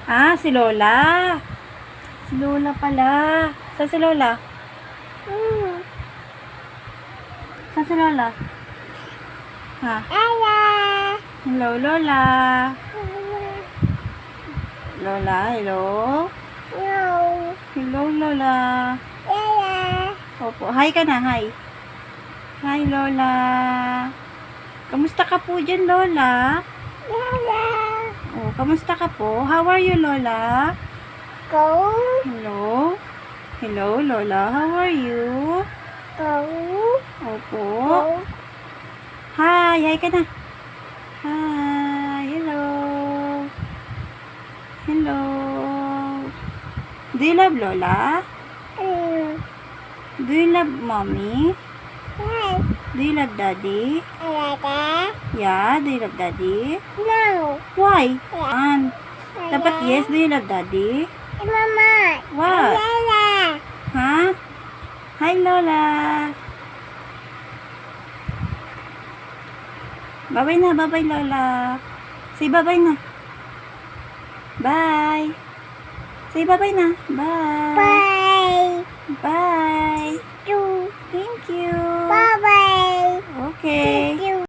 Ah, si Lola. Si Lola pala. Saan si Lola? Saan si Lola? Ha? Hello, Lola. Lola, hello? Hello, Lola. Opo, hi ka na, hi. Hi, Lola. Kamusta ka po dyan, Lola? Oh, kamusta ka po? How are you, Lola? Hello? Hello, Lola. How are you? Opo. Hi, hi ka na. Hi, hello. Hello. Do you love Lola? Do you love mommy? Do you love daddy? Yeah, do you love daddy? Why? Dapat yes, do you love daddy? What? Ha? Hi, Lola. Bye-bye na, bye-bye, Lola. Say bye-bye na. Bye. Say bye-bye na. Bye. Bye.